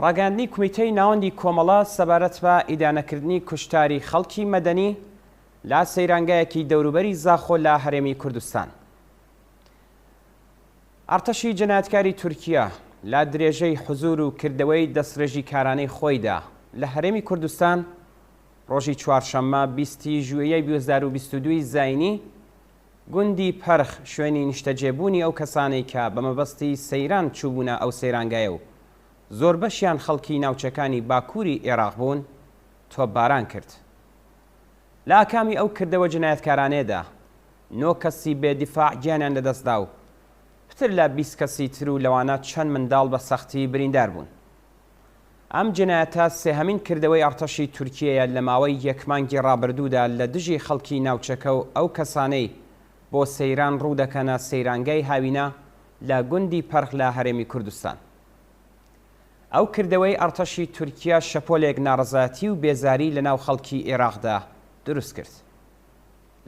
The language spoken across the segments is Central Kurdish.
ڕاگەاندنی کومیتەی ناوەندی کۆمەڵە سەبارەت بە ئیدانەکردنی کوشتاری خەڵکی مەدەنی لە سەیرانگایەکی دەوروبەری زاخۆ لە هەرێمی کوردستان. ئەرتەشی جەنایەتکاری تورکیا لە درێژەی حوزور و کردەوەی دەستڕێژی کارانەی خۆیدا لە هەرێمی کوردستان ڕۆژی چوارشەممە 20 ژوئیەی 2022 زاینی گوندی پەرخ شوێنی نیشتەجێبوونی ئەو کەسانەی کە بە مەبەستی سەیران چووبوونە ئەو سەیرانگایە و زۆر بەشیان خەڵکی ناوچەکانی باکووری عێراق بوون تۆپباران کرد. لە ئاکامی ئەو کردەوە جنایەتکارانەیەدا 9 کەسی بێدیفاع گیانیان لەدەستدا و پتر لە 20 کەسی تر و لەوانە چەند منداڵ بە سەختی بریندار بوون. ئەم جنایەتە سێهەمین کردەوەی ئەرتەشی تورکیەیە لە ماوەی یەک مانگی ڕابردوودا لە دژی خەڵکی ناوچەکە و ئەو کەسانەی بۆ سەیران ڕوو دەکەنە سەیرانگای هاوینە لە گوندی پەرخ لە هەرێمی کوردستان. ئەو کردەوەی ئەرتەشی تورکیا شەپۆلێک ناڕەزایەتی و بێزاری لە ناو خەڵکی عێراقدا دروست کرد.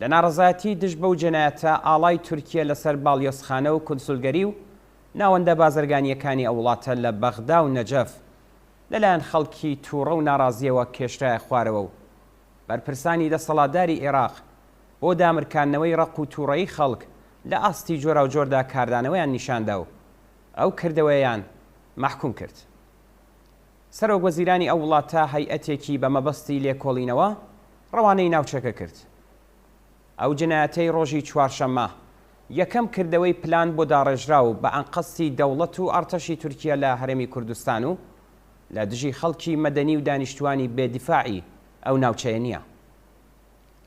لە ناڕەزایەتی دژ بەو جەنایەتە ئاڵای تورکیا لەسەر باڵیۆزخانە و کونسولگەری و ناوەندە بازرگانیەکانی ئەو وڵاتە لە بەغدا و نەجەف لەلایەن خەڵکی تووڕە و ناڕازیەوە کێشرایە خوارەوە و بەرپرسانی دەسەڵاتداری عێراق بۆ دامرکاندنەوەی ڕق و تووڕەیی خەڵک لە ئاستی جۆرا و جۆردا کاردانەوەیان نیشاندا و ئەو کردەوەیان مەحکوم کرد. سەرۆکوەزیرانی ئەو وڵاتە هەیئەتێکی بە مەبەستی لێکۆڵینەوە ڕەوانەی ناوچەکە کرد. ئەو جنایەتەی ڕۆژی چوارشەممە یەکەم کردەوەی پلان بۆ داڕێژرا و بە ئەنقەستی دەوڵەت و ئەرتەشی تورکیا لە هەرێمی کوردستان و لە دژی خەڵکی مەدەنی و دانیشتوانی بێدیفاعی ئەو ناوچەیە نییە.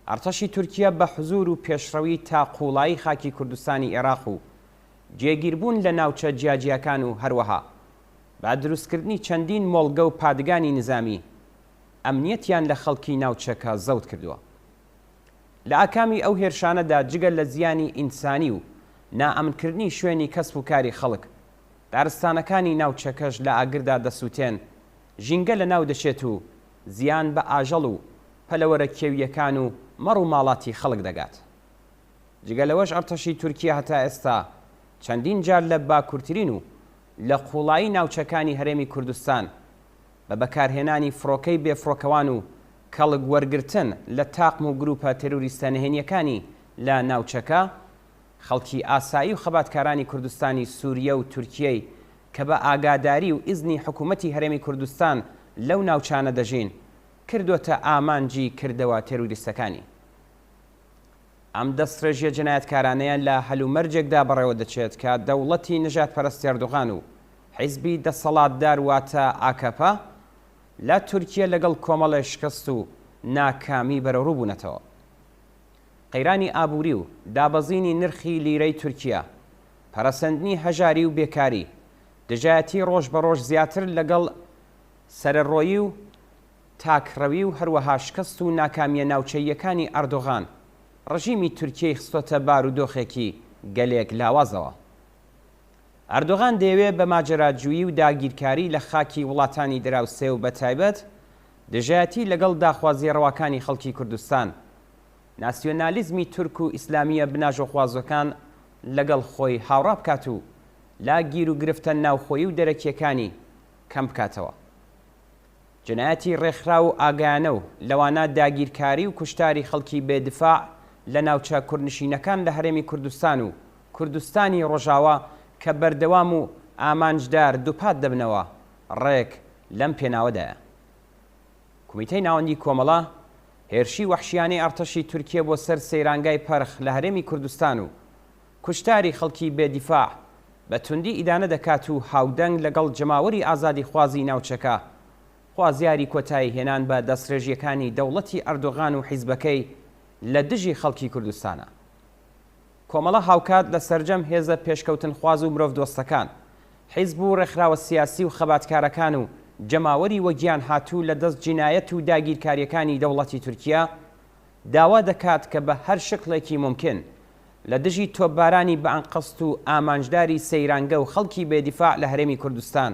ئەرتەشی تورکیا بە حوزور و پێشڕەوی تا قوڵایی خاکی کوردستانی عێراق و جێگیربوون لە ناوچە جیاجیەکان و هەروەها با دروستکردنی چەندین مۆڵگە و پادگانی نظامی ئەمنیەتیان لە خەڵکی ناوچەکە زەوت کردووە. لە ئاکامی ئەو هێرشانەدا جگەل لە زیانی ئینسانی و نائەمنکردنی شوێنی کەسب و کاری خەڵک دارستانەکانی ناوچەکەش لە ئاگردا دەسووتێن ژینگە لە ناو دەچێت و زیان بە ئاژەڵ و پەلەوەرە کێویەکان و مەڕ و ماڵاتی خەڵک دەگات. جگەلەوەش ئەرتەشی تورکیا هەتا ئێستا چەندین جار لە باکوورترین و لە قوڵایی ناوچەکانی هەرێمی کوردستان بە بەکارهێنانی فڕۆکەی بێفڕۆکەوان و کەڵک وەرگرتن لە تاقم و گروپە تێروریستە نهێنیەکانی لە ناوچەکە خەڵکی ئاسایی و خەباتکارانی کوردستانی سووریە و تورکیەی کە بە ئاگاداری و ئیزنی حکوومەتی هەرێمی کوردستان لەو ناوچانە دەژین کردوتە ئامانجی کردەوە تێروریستەکانی. ئەم دەستڕێژیە جەنایەتکارانەیە لە هەلومەرجێکدا بەڕێوە دەچێت کە دەوڵەتی نژاد پەرستی ئەردوغان و حیزبی دەسەڵاتدار واتە ئاکەپە لە تورکیا لەگەڵ کۆمەڵی شکست و ناکامی بەرەڕوو بوونەتەوە. قەیرانی ئابووری و دابەزینی نرخی لیرەی تورکیا، پەرەسەندنی هەژاری و بێکاری، دژایەتی ڕۆژ بە ڕۆژ زیاتر لەگەڵ سەرەڕۆیی و تاکڕەوی و هەروەها شکست و ناکامیە ناوچەیەکانی ئەردوغان ڕژیمی تورکیای خستۆتە بارودۆخێکی گەلێک لاوازەوە. ئەردوغان دەیەوێت بە ماجەراجوویی و داگیرکاری لە خاکی وڵاتانی دراوسێ و بەتایبەت دژایەتی لەگەڵ داخوازیە ڕەواکانی خەڵکی کوردستان، ناسیۆنالیزمی تورک و ئیسلامیە بناژۆخوازەکان لەگەڵ خۆی هاوڕا بکات و لا گیر و گرفتە ناوخۆیی و دەرەکیەکانی کەم بکاتەوە. جنایەتی ڕێکخرا و ئاگایانە و لەوانە داگیرکاری و کوشتاری خەڵکی بێدفاع لە ناوچە کوردنشینەکان لە هەرێمی کوردستان و کوردستانی ڕۆژاوە کە بەردەوام و ئامانجدار دووپات دەبنەوە ڕێک لەم پێناوەدایە. کومیتەی ناوەندی کۆمەڵە هێرشی وەحشیانەی ئەرتەشی تورکیا بۆ سەر سەیرانگای پەرخ لە هەرێمی کوردستان و کوشتاری خەڵکی بێدیفاع بە توندی ئیدانە دەکات و هاودەنگ لەگەڵ جەماوەری ئازادی خوازی ناوچەکە خوازیاری کۆتایی هێنان بە دەستڕێژیەکانی دەوڵەتی ئەردوغان و حیزبەکەی لە دژی خەڵکی کوردستانە. کۆمەڵە هاوکات لە سەرجەم هێزە پێشکەوتن خواز و مرۆڤ دۆستەکان، حیزب و ڕێکخراوە سیاسی و خەباتکارەکان و جەماوەری وەگیان هاتوو لە دەست جینایەت و داگیرکاریەکانی دەوڵەتی تورکیا داوا دەکات کە بە هەر شکلێکی ممکن لە دژی تۆپبارانی بە ئەنقەست و ئامانجداری سەیرانگە و خەڵکی بێدیفاع لە هەرێمی کوردستان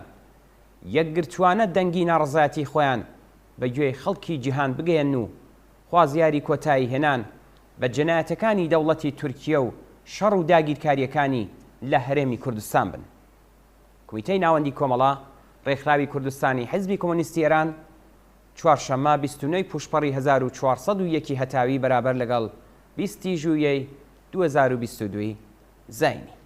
یەکگرتوانە دەنگی ناڕەزایەتی خۆیان بە گوێی خەڵکی جیهان بگەێن و خوازیاری کۆتایی هێنان بە جەنایەتەکانی دەوڵەتی تورکیا و شەڕ و داگیرکاریەکانی لە هەرێمی کوردستان بن. کومیتەی ناوەندی کۆمەڵە ڕێکخراوی کوردستانی حیزبی کۆمۆنیستی ئێران چوارشەممە 29 پوشپەڕی 1401 هەتاوی بەرابەر لەگەڵ 20 ژوویەی 2022 زاینی.